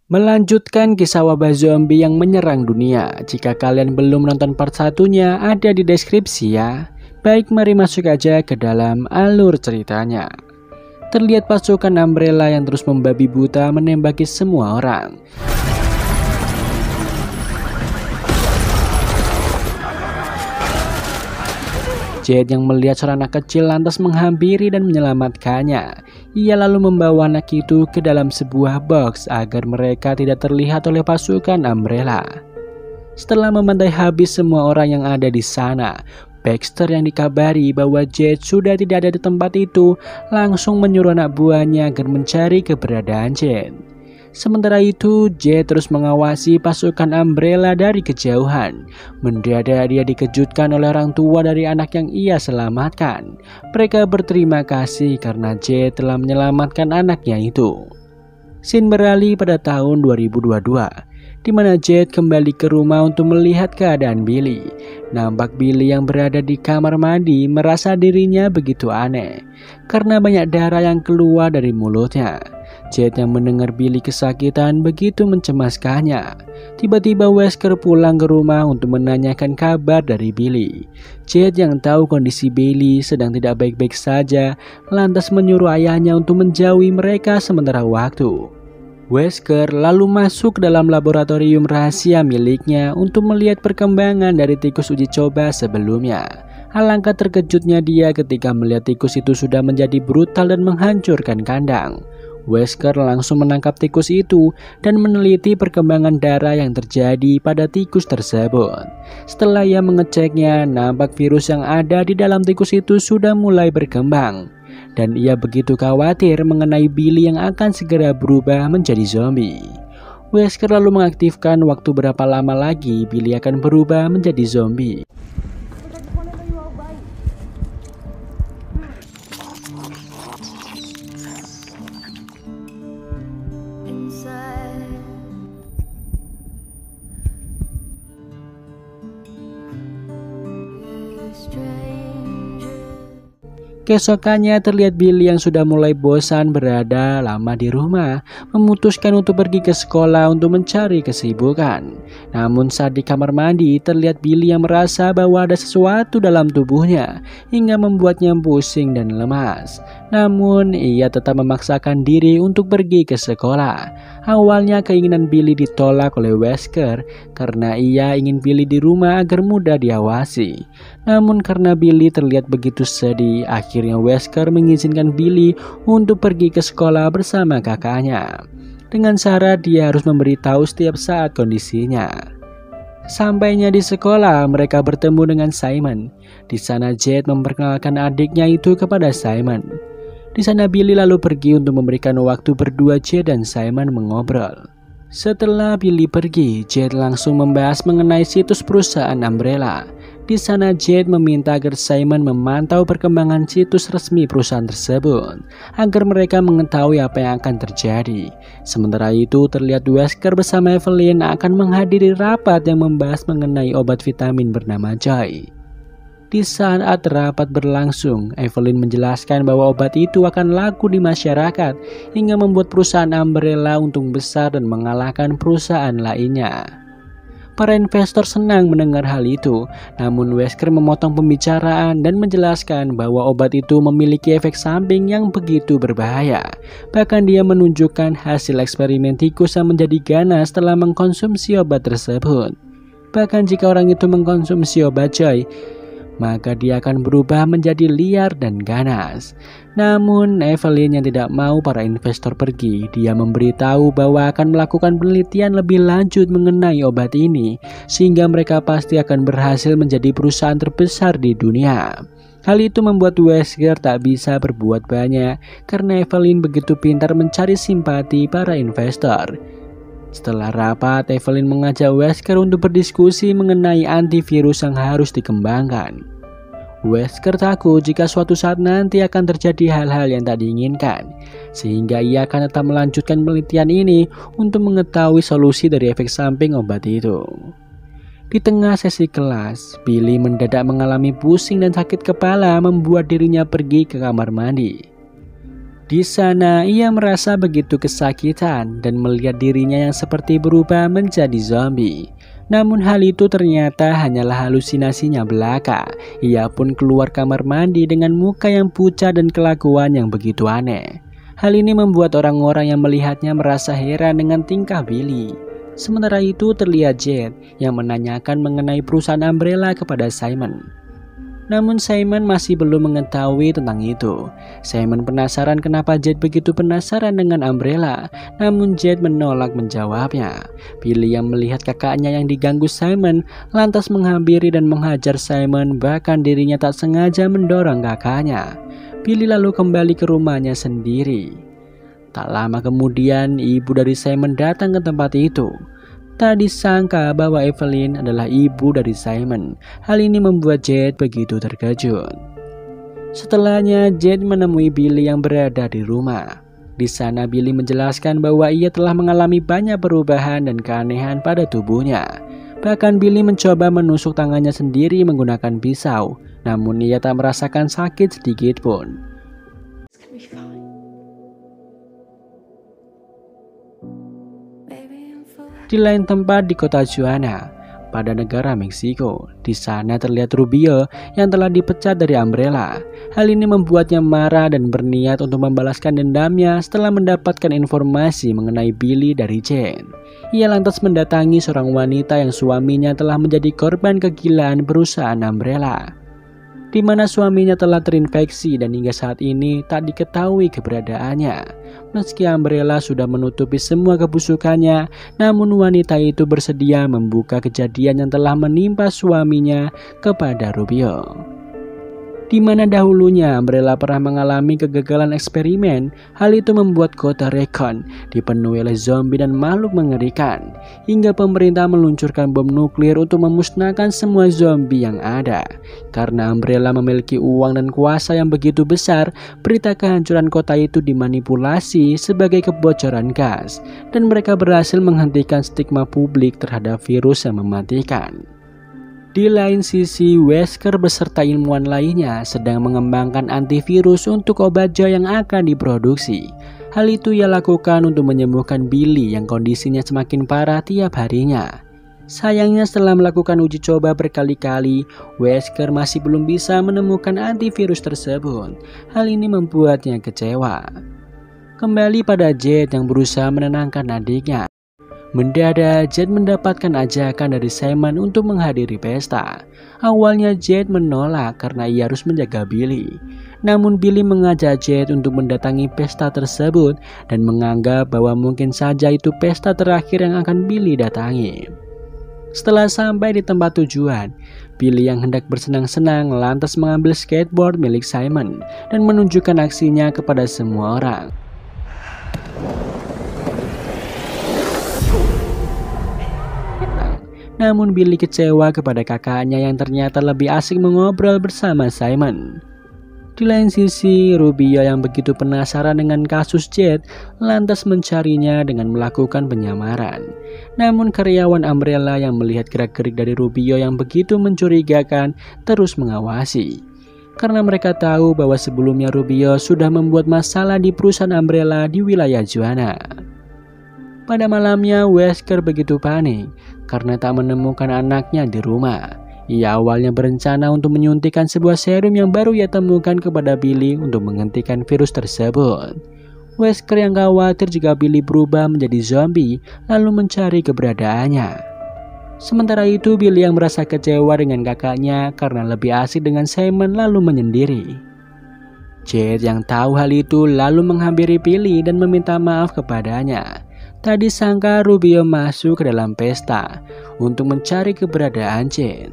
Melanjutkan kisah wabah zombie yang menyerang dunia. Jika kalian belum nonton part satunya, ada di deskripsi ya. Baik, mari masuk aja ke dalam alur ceritanya. Terlihat pasukan Umbrella yang terus membabi buta menembaki semua orang. Jade yang melihat seorang anak kecil lantas menghampiri dan menyelamatkannya. Ia lalu membawa anak itu ke dalam sebuah box agar mereka tidak terlihat oleh pasukan Umbrella. Setelah memantai habis semua orang yang ada di sana, Baxter yang dikabari bahwa Jade sudah tidak ada di tempat itu langsung menyuruh anak buahnya agar mencari keberadaan Jade. Sementara itu, Jade terus mengawasi pasukan Umbrella dari kejauhan. Mendadak dia dikejutkan oleh orang tua dari anak yang ia selamatkan. Mereka berterima kasih karena Jade telah menyelamatkan anaknya itu. Scene beralih pada tahun 2022, di mana Jade kembali ke rumah untuk melihat keadaan Billy. Nampak Billy yang berada di kamar mandi merasa dirinya begitu aneh karena banyak darah yang keluar dari mulutnya. Jade yang mendengar Billy kesakitan begitu mencemaskannya. Tiba-tiba Wesker pulang ke rumah untuk menanyakan kabar dari Billy. Jade yang tahu kondisi Billy sedang tidak baik-baik saja, lantas menyuruh ayahnya untuk menjauhi mereka sementara waktu. Wesker lalu masuk ke dalam laboratorium rahasia miliknya untuk melihat perkembangan dari tikus uji coba sebelumnya. Alangkah terkejutnya dia ketika melihat tikus itu sudah menjadi brutal dan menghancurkan kandang. Wesker langsung menangkap tikus itu dan meneliti perkembangan darah yang terjadi pada tikus tersebut. Setelah ia mengeceknya, nampak virus yang ada di dalam tikus itu sudah mulai berkembang. Dan ia begitu khawatir mengenai Billy yang akan segera berubah menjadi zombie. Wesker lalu mengaktifkan waktu berapa lama lagi Billy akan berubah menjadi zombie. Keesokannya terlihat Billy yang sudah mulai bosan berada lama di rumah, memutuskan untuk pergi ke sekolah untuk mencari kesibukan. Namun saat di kamar mandi terlihat Billy yang merasa bahwa ada sesuatu dalam tubuhnya hingga membuatnya pusing dan lemas. Namun ia tetap memaksakan diri untuk pergi ke sekolah. Awalnya keinginan Billy ditolak oleh Wesker karena ia ingin Billy di rumah agar mudah diawasi. Namun karena Billy terlihat begitu sedih, akhirnya Wesker mengizinkan Billy untuk pergi ke sekolah bersama kakaknya. Dengan syarat dia harus memberitahu setiap saat kondisinya. Sampainya di sekolah, mereka bertemu dengan Simon. Di sana Jade memperkenalkan adiknya itu kepada Simon. Di sana Billy lalu pergi untuk memberikan waktu berdua Jade dan Simon mengobrol. Setelah Billy pergi, Jade langsung membahas mengenai situs perusahaan Umbrella. Di sana Jade meminta agar Simon memantau perkembangan situs resmi perusahaan tersebut agar mereka mengetahui apa yang akan terjadi. Sementara itu terlihat Wesker bersama Evelyn akan menghadiri rapat yang membahas mengenai obat vitamin bernama Joy. Di saat rapat berlangsung, Evelyn menjelaskan bahwa obat itu akan laku di masyarakat hingga membuat perusahaan Umbrella untung besar dan mengalahkan perusahaan lainnya. Para investor senang mendengar hal itu, namun Wesker memotong pembicaraan dan menjelaskan bahwa obat itu memiliki efek samping yang begitu berbahaya. Bahkan dia menunjukkan hasil eksperimen tikus yang menjadi ganas setelah mengkonsumsi obat tersebut. Bahkan jika orang itu mengkonsumsi obat Joy, maka dia akan berubah menjadi liar dan ganas. Namun Evelyn yang tidak mau para investor pergi, dia memberitahu bahwa akan melakukan penelitian lebih lanjut mengenai obat ini, sehingga mereka pasti akan berhasil menjadi perusahaan terbesar di dunia. Hal itu membuat Wesker tak bisa berbuat banyak karena Evelyn begitu pintar mencari simpati para investor. Setelah rapat, Evelyn mengajak Wesker untuk berdiskusi mengenai antivirus yang harus dikembangkan. Wesker takut jika suatu saat nanti akan terjadi hal-hal yang tak diinginkan, sehingga ia akan tetap melanjutkan penelitian ini untuk mengetahui solusi dari efek samping obat itu. Di tengah sesi kelas, Billy mendadak mengalami pusing dan sakit kepala membuat dirinya pergi ke kamar mandi. Di sana ia merasa begitu kesakitan dan melihat dirinya yang seperti berubah menjadi zombie. Namun hal itu ternyata hanyalah halusinasinya belaka. Ia pun keluar kamar mandi dengan muka yang pucat dan kelakuan yang begitu aneh. Hal ini membuat orang-orang yang melihatnya merasa heran dengan tingkah Billy. Sementara itu terlihat Jade yang menanyakan mengenai perusahaan Umbrella kepada Simon. Namun Simon masih belum mengetahui tentang itu. Simon penasaran kenapa Jade begitu penasaran dengan Umbrella, namun Jade menolak menjawabnya. Billy yang melihat kakaknya yang diganggu Simon lantas menghampiri dan menghajar Simon, bahkan dirinya tak sengaja mendorong kakaknya. Billy lalu kembali ke rumahnya sendiri. Tak lama kemudian ibu dari Simon datang ke tempat itu. Tak disangka bahwa Evelyn adalah ibu dari Simon. Hal ini membuat Jade begitu terkejut. Setelahnya Jade menemui Billy yang berada di rumah. Di sana Billy menjelaskan bahwa ia telah mengalami banyak perubahan dan keanehan pada tubuhnya. Bahkan Billy mencoba menusuk tangannya sendiri menggunakan pisau, namun ia tak merasakan sakit sedikit pun. Di lain tempat di kota Juana, pada negara Meksiko, di sana terlihat Rubio yang telah dipecat dari Umbrella. Hal ini membuatnya marah dan berniat untuk membalaskan dendamnya setelah mendapatkan informasi mengenai Billy dari Jade. Ia lantas mendatangi seorang wanita yang suaminya telah menjadi korban kegilaan perusahaan Umbrella, di mana suaminya telah terinfeksi dan hingga saat ini tak diketahui keberadaannya. Meski Umbrella sudah menutupi semua kebusukannya, namun wanita itu bersedia membuka kejadian yang telah menimpa suaminya kepada Rubio. Di mana dahulunya Umbrella pernah mengalami kegagalan eksperimen. Hal itu membuat kota Recon dipenuhi oleh zombie dan makhluk mengerikan, hingga pemerintah meluncurkan bom nuklir untuk memusnahkan semua zombie yang ada. Karena Umbrella memiliki uang dan kuasa yang begitu besar, berita kehancuran kota itu dimanipulasi sebagai kebocoran gas, dan mereka berhasil menghentikan stigma publik terhadap virus yang mematikan. Di lain sisi, Wesker beserta ilmuwan lainnya sedang mengembangkan antivirus untuk obat Joe yang akan diproduksi. Hal itu ia lakukan untuk menyembuhkan Billy yang kondisinya semakin parah tiap harinya. Sayangnya setelah melakukan uji coba berkali-kali, Wesker masih belum bisa menemukan antivirus tersebut. Hal ini membuatnya kecewa. Kembali pada Jade yang berusaha menenangkan adiknya. Mendadak Jade mendapatkan ajakan dari Simon untuk menghadiri pesta. Awalnya Jade menolak karena ia harus menjaga Billy. Namun Billy mengajak Jade untuk mendatangi pesta tersebut dan menganggap bahwa mungkin saja itu pesta terakhir yang akan Billy datangi. Setelah sampai di tempat tujuan, Billy yang hendak bersenang-senang lantas mengambil skateboard milik Simon dan menunjukkan aksinya kepada semua orang. Namun Billy kecewa kepada kakaknya yang ternyata lebih asik mengobrol bersama Simon. Di lain sisi, Rubio yang begitu penasaran dengan kasus Jade lantas mencarinya dengan melakukan penyamaran. Namun karyawan Umbrella yang melihat gerak-gerik dari Rubio yang begitu mencurigakan terus mengawasi. Karena mereka tahu bahwa sebelumnya Rubio sudah membuat masalah di perusahaan Umbrella di wilayah Juana. Pada malamnya, Wesker begitu panik karena tak menemukan anaknya di rumah. Ia awalnya berencana untuk menyuntikkan sebuah serum yang baru ia temukan kepada Billy untuk menghentikan virus tersebut. Wesker yang khawatir jika Billy berubah menjadi zombie lalu mencari keberadaannya. Sementara itu Billy yang merasa kecewa dengan kakaknya karena lebih asik dengan Simon lalu menyendiri. Jade yang tahu hal itu lalu menghampiri Billy dan meminta maaf kepadanya. Tak disangka Rubio masuk ke dalam pesta untuk mencari keberadaan Jade.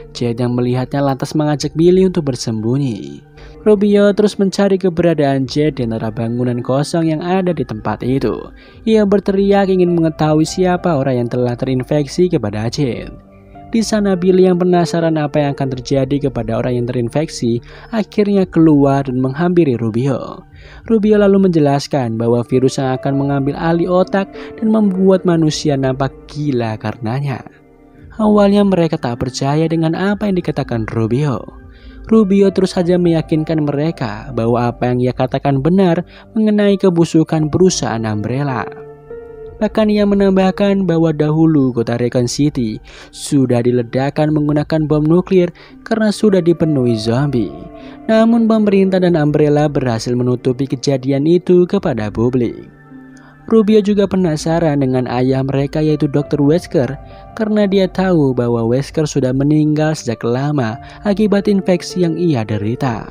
Jade yang melihatnya lantas mengajak Billy untuk bersembunyi. Rubio terus mencari keberadaan Jade di antara bangunan kosong yang ada di tempat itu. Ia berteriak ingin mengetahui siapa orang yang telah terinfeksi kepada Jade. Di sana Billy yang penasaran apa yang akan terjadi kepada orang yang terinfeksi akhirnya keluar dan menghampiri Rubio. Rubio lalu menjelaskan bahwa virus yang akan mengambil alih otak dan membuat manusia nampak gila karenanya. Awalnya mereka tak percaya dengan apa yang dikatakan Rubio. Rubio terus saja meyakinkan mereka bahwa apa yang ia katakan benar mengenai kebusukan perusahaan Umbrella. Bahkan ia menambahkan bahwa dahulu kota Raccoon City sudah diledakkan menggunakan bom nuklir karena sudah dipenuhi zombie. Namun pemerintah dan Umbrella berhasil menutupi kejadian itu kepada publik. Rubio juga penasaran dengan ayah mereka yaitu Dr. Wesker karena dia tahu bahwa Wesker sudah meninggal sejak lama akibat infeksi yang ia derita.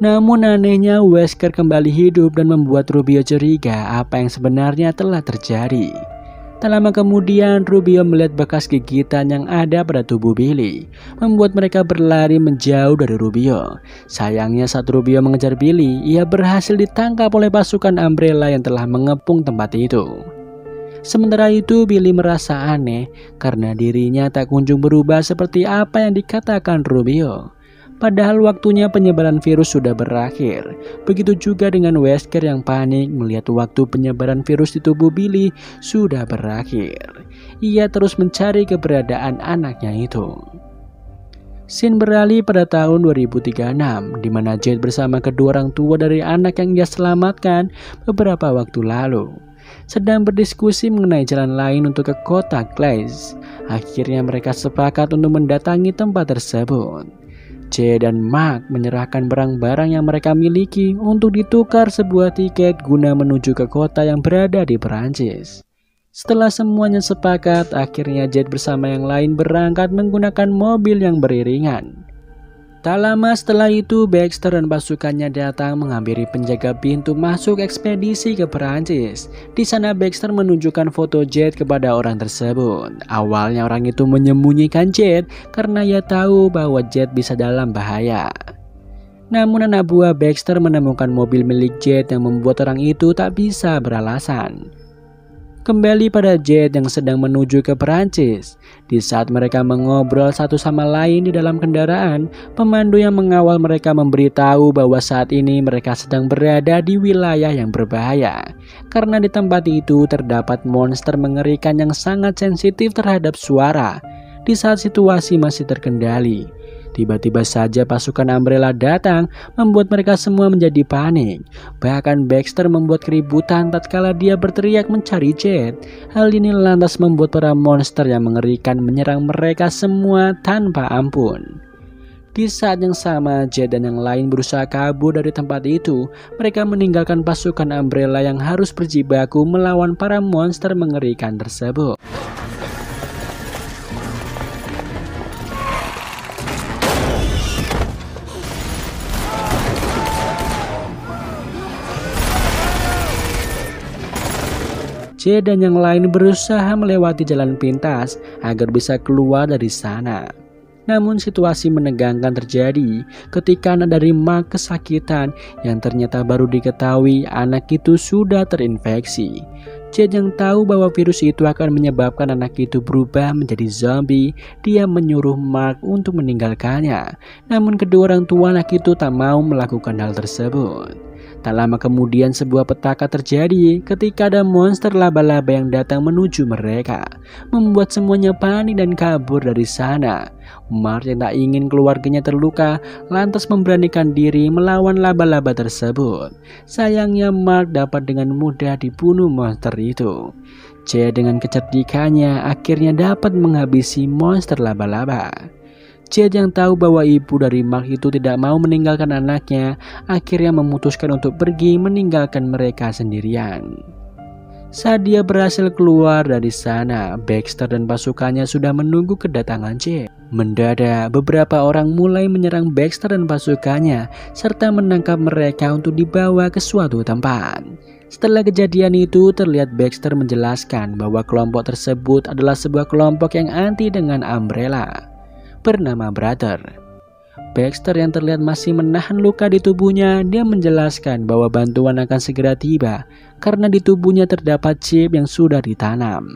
Namun anehnya Wesker kembali hidup dan membuat Rubio curiga apa yang sebenarnya telah terjadi. Tak lama kemudian Rubio melihat bekas gigitan yang ada pada tubuh Billy, membuat mereka berlari menjauh dari Rubio. Sayangnya saat Rubio mengejar Billy, ia berhasil ditangkap oleh pasukan Umbrella yang telah mengepung tempat itu. Sementara itu Billy merasa aneh karena dirinya tak kunjung berubah seperti apa yang dikatakan Rubio. Padahal waktunya penyebaran virus sudah berakhir. Begitu juga dengan Wesker yang panik melihat waktu penyebaran virus di tubuh Billy sudah berakhir. Ia terus mencari keberadaan anaknya itu. Scene beralih pada tahun 2036, di mana Jade bersama kedua orang tua dari anak yang ia selamatkan beberapa waktu lalu sedang berdiskusi mengenai jalan lain untuk ke kota Glaze. Akhirnya mereka sepakat untuk mendatangi tempat tersebut. Jade dan Mark menyerahkan barang-barang yang mereka miliki untuk ditukar sebuah tiket guna menuju ke kota yang berada di Perancis. Setelah semuanya sepakat, akhirnya Jade bersama yang lain berangkat menggunakan mobil yang beriringan. Tak lama setelah itu, Baxter dan pasukannya datang menghampiri penjaga pintu masuk ekspedisi ke Perancis. Di sana Baxter menunjukkan foto Jade kepada orang tersebut. Awalnya orang itu menyembunyikan Jade karena ia tahu bahwa Jade bisa dalam bahaya. Namun anak buah Baxter menemukan mobil milik Jade yang membuat orang itu tak bisa beralasan. Kembali pada Jade yang sedang menuju ke Perancis. Di saat mereka mengobrol satu sama lain di dalam kendaraan, pemandu yang mengawal mereka memberitahu bahwa saat ini mereka sedang berada di wilayah yang berbahaya. Karena di tempat itu terdapat monster mengerikan yang sangat sensitif terhadap suara. Di saat situasi masih terkendali, tiba-tiba saja pasukan Umbrella datang membuat mereka semua menjadi panik. Bahkan Baxter membuat keributan tatkala dia berteriak mencari Jade. Hal ini lantas membuat para monster yang mengerikan menyerang mereka semua tanpa ampun. Di saat yang sama, Jade dan yang lain berusaha kabur dari tempat itu. Mereka meninggalkan pasukan Umbrella yang harus berjibaku melawan para monster mengerikan tersebut. Jade dan yang lain berusaha melewati jalan pintas agar bisa keluar dari sana. Namun situasi menegangkan terjadi ketika anak dari Mark kesakitan yang ternyata baru diketahui anak itu sudah terinfeksi. Jade yang tahu bahwa virus itu akan menyebabkan anak itu berubah menjadi zombie, dia menyuruh Mark untuk meninggalkannya. Namun kedua orang tua anak itu tak mau melakukan hal tersebut. Tak lama kemudian sebuah petaka terjadi ketika ada monster laba-laba yang datang menuju mereka, membuat semuanya panik dan kabur dari sana. Mark yang tak ingin keluarganya terluka lantas memberanikan diri melawan laba-laba tersebut. Sayangnya Mark dapat dengan mudah dibunuh monster itu. Jade dengan kecerdikannya akhirnya dapat menghabisi monster laba-laba. Jade yang tahu bahwa ibu dari Mark itu tidak mau meninggalkan anaknya, akhirnya memutuskan untuk pergi meninggalkan mereka sendirian. Saat dia berhasil keluar dari sana, Baxter dan pasukannya sudah menunggu kedatangan Jade. Mendadak, beberapa orang mulai menyerang Baxter dan pasukannya, serta menangkap mereka untuk dibawa ke suatu tempat. Setelah kejadian itu, terlihat Baxter menjelaskan bahwa kelompok tersebut adalah sebuah kelompok yang anti dengan Umbrella, bernama Brother. Baxter yang terlihat masih menahan luka di tubuhnya, dia menjelaskan bahwa bantuan akan segera tiba karena di tubuhnya terdapat chip yang sudah ditanam.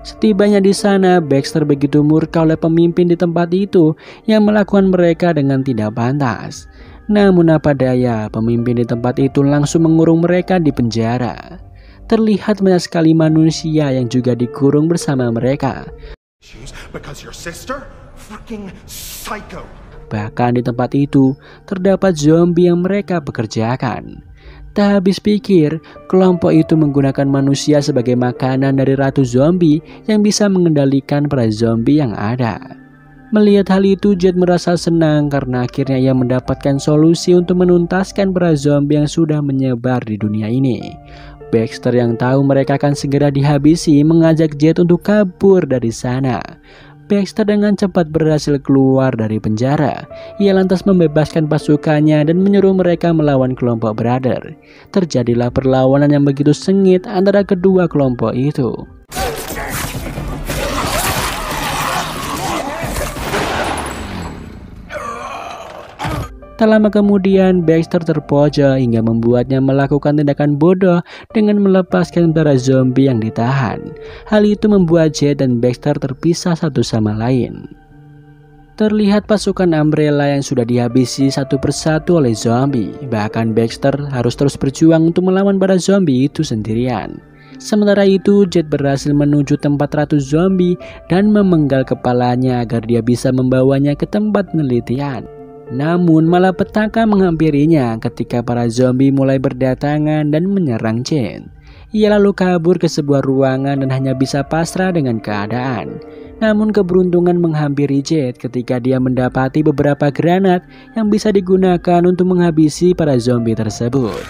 Setibanya di sana, Baxter begitu murka oleh pemimpin di tempat itu yang melakukan mereka dengan tidak pantas. Namun apa daya, pemimpin di tempat itu langsung mengurung mereka di penjara. Terlihat banyak sekali manusia yang juga dikurung bersama mereka. Because your sister? Fucking psycho. Bahkan di tempat itu terdapat zombie yang mereka pekerjakan. Tak habis pikir, kelompok itu menggunakan manusia sebagai makanan dari ratu zombie yang bisa mengendalikan para zombie yang ada. Melihat hal itu, Jade merasa senang karena akhirnya ia mendapatkan solusi untuk menuntaskan para zombie yang sudah menyebar di dunia ini. Baxter yang tahu mereka akan segera dihabisi mengajak Jade untuk kabur dari sana. Baxter dengan cepat berhasil keluar dari penjara. Ia lantas membebaskan pasukannya dan menyuruh mereka melawan kelompok Brother. Terjadilah perlawanan yang begitu sengit antara kedua kelompok itu. Tak lama kemudian, Baxter terpojok hingga membuatnya melakukan tindakan bodoh dengan melepaskan para zombie yang ditahan. Hal itu membuat Jade dan Baxter terpisah satu sama lain. Terlihat pasukan Umbrella yang sudah dihabisi satu persatu oleh zombie. Bahkan Baxter harus terus berjuang untuk melawan para zombie itu sendirian. Sementara itu, Jade berhasil menuju tempat ratu zombie dan memenggal kepalanya agar dia bisa membawanya ke tempat penelitian. Namun malapetaka menghampirinya ketika para zombie mulai berdatangan dan menyerang Jade. Ia lalu kabur ke sebuah ruangan dan hanya bisa pasrah dengan keadaan. Namun keberuntungan menghampiri Jade ketika dia mendapati beberapa granat yang bisa digunakan untuk menghabisi para zombie tersebut.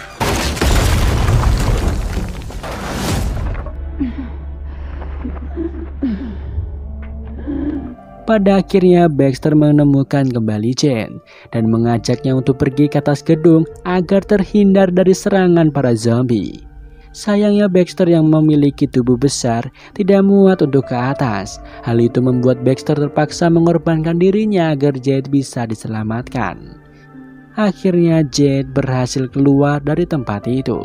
Pada akhirnya Baxter menemukan kembali Jade dan mengajaknya untuk pergi ke atas gedung agar terhindar dari serangan para zombie. Sayangnya Baxter yang memiliki tubuh besar tidak muat untuk ke atas. Hal itu membuat Baxter terpaksa mengorbankan dirinya agar Jade bisa diselamatkan. Akhirnya Jade berhasil keluar dari tempat itu.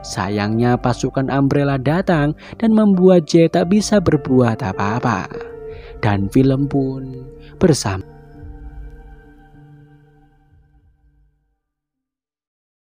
Sayangnya pasukan Umbrella datang dan membuat Jade tak bisa berbuat apa-apa. Dan film pun bersama.